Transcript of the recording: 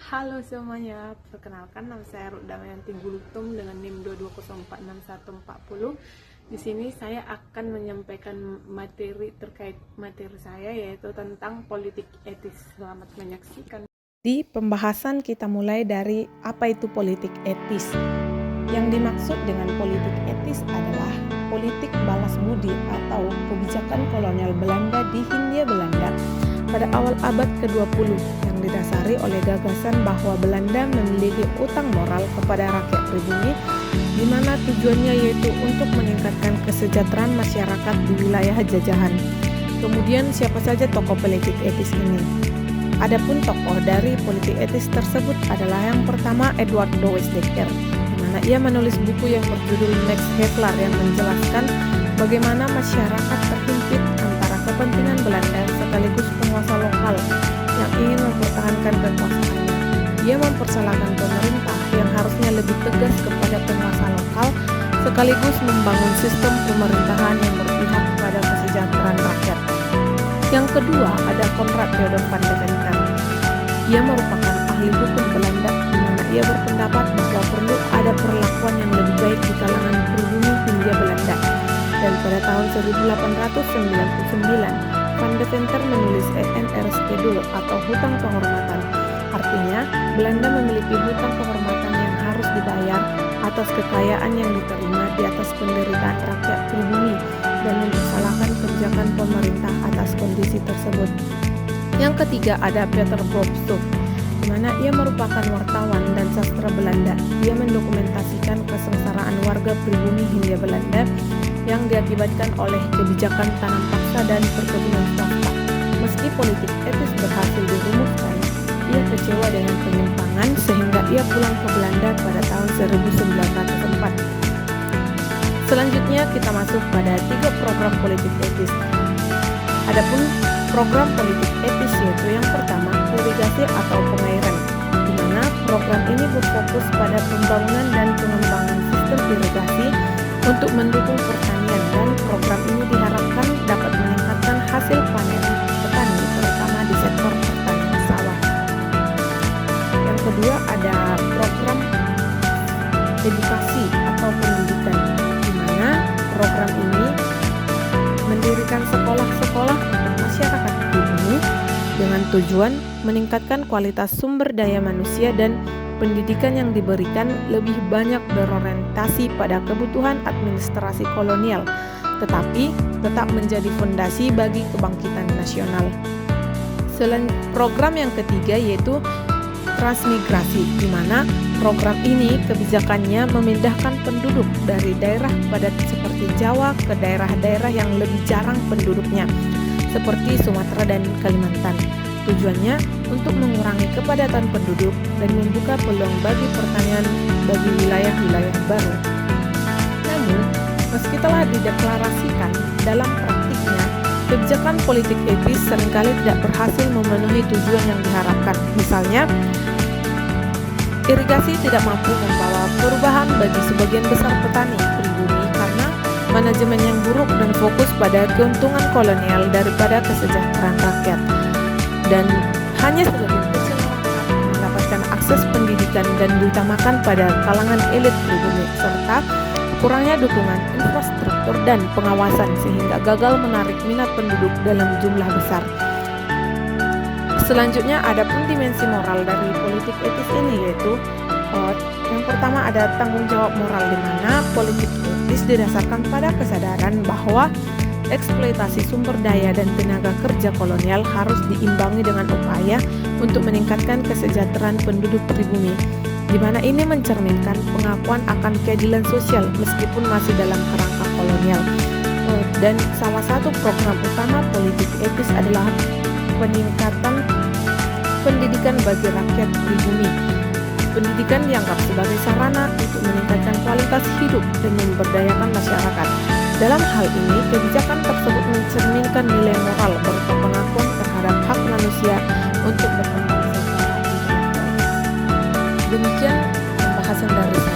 Halo semuanya, perkenalkan nama saya Ruth Damayanti Gulutum dengan NIM 220466140. Di sini saya akan menyampaikan materi terkait materi saya, yaitu tentang politik etis. Selamat menyaksikan. Di pembahasan kita mulai dari apa itu politik etis. Yang dimaksud dengan politik etis adalah politik balas budi atau kebijakan kolonial Belanda di Hindia Belanda pada awal abad ke-20 yang didasari oleh gagasan bahwa Belanda memiliki utang moral kepada rakyat pribumi, di mana tujuannya yaitu untuk meningkatkan kesejahteraan masyarakat di wilayah jajahan. Kemudian siapa saja tokoh politik etis ini? Adapun tokoh dari politik etis tersebut adalah yang pertama Edward de Weizsäcker, di mana ia menulis buku yang berjudul Max Havelaar yang menjelaskan bagaimana masyarakat terhimpit antara kepentingan Belanda sekaligus penguasa lokal yang ingin mempertahankan kekuasaannya. Dia mempersalahkan pemerintah yang harusnya lebih tegas kepada penguasa lokal sekaligus membangun sistem pemerintahan yang berpihak kepada kesejahteraan rakyat. Yang kedua ada Konrad Theodor van de Venter. Ia merupakan ahli hukum Belanda, di mana ia berpendapat bahwa perlu ada perlakuan yang lebih baik di kalangan pribumi Hindia Belanda. Dan pada tahun 1899, Van de Venter menulis ENR Schedule atau hutang kehormatan. Artinya, Belanda memiliki hutang kehormatan yang harus dibayar atas kekayaan yang diterima di atas penderitaan rakyat pribumi dan mempersalahkan kebijakan pemerintah atas kondisi tersebut. Yang ketiga ada Peter Borsuk, di mana ia merupakan wartawan dan sastra Belanda. Ia mendokumentasikan kesengsaraan warga pribumi Hindia Belanda yang diakibatkan oleh kebijakan tanam paksa dan perkebunan swasta. Meski politik etis berhasil dirumuskan, ia kecewa dengan penyimpangan sehingga ia pulang ke Belanda pada tahun 1904. Selanjutnya kita masuk pada 3 program politik etis. Adapun program politik etis yaitu yang pertama irigasi atau pengairan, di mana program ini berfokus pada pembangunan dan pengembangan sistem irigasi untuk mendukung pertanian, dan program ini diharapkan dapat meningkatkan hasil panen petani terutama di sektor pertanian sawah. Yang kedua ada program edukasi atau pendidikan, di mana program ini mendirikan sekolah-sekolah untuk masyarakat pribumi dengan tujuan meningkatkan kualitas sumber daya manusia dan pendidikan yang diberikan lebih banyak berorientasi pada kebutuhan administrasi kolonial, tetapi tetap menjadi fondasi bagi kebangkitan nasional. Program yang ketiga yaitu transmigrasi, di mana program ini kebijakannya memindahkan penduduk dari daerah padat seperti Jawa ke daerah-daerah yang lebih jarang penduduknya, seperti Sumatera dan Kalimantan. Tujuannya untuk mengurangi kepadatan penduduk dan membuka peluang bagi pertanian bagi wilayah-wilayah baru. Namun, meski telah dideklarasikan, dalam praktiknya, kebijakan politik etis seringkali tidak berhasil memenuhi tujuan yang diharapkan. Misalnya, irigasi tidak mampu membawa perubahan bagi sebagian besar petani pribumi karena manajemen yang buruk dan fokus pada keuntungan kolonial daripada kesejahteraan rakyat. Dan hanya sebagian kecil masyarakat mendapatkan akses pendidikan dan diutamakan pada kalangan elit pribumi, serta kurangnya dukungan infrastruktur dan pengawasan sehingga gagal menarik minat penduduk dalam jumlah besar. Selanjutnya ada pun dimensi moral dari politik etis ini, yaitu yang pertama ada tanggung jawab moral, di mana politik etis didasarkan pada kesadaran bahwa eksploitasi sumber daya dan tenaga kerja kolonial harus diimbangi dengan upaya untuk meningkatkan kesejahteraan penduduk pribumi, di mana ini mencerminkan pengakuan akan keadilan sosial meskipun masih dalam kerangka kolonial. Dan salah satu program utama politik etis adalah peningkatan pendidikan bagi rakyat pribumi. Pendidikan dianggap sebagai sarana untuk meningkatkan kualitas hidup dan memberdayakan masyarakat. Dalam hal ini, kebijakan tersebut mencerminkan nilai moral berupa pengakuan terhadap hak manusia untuk berkembang secara intelektual. Demikian pembahasan dari saya.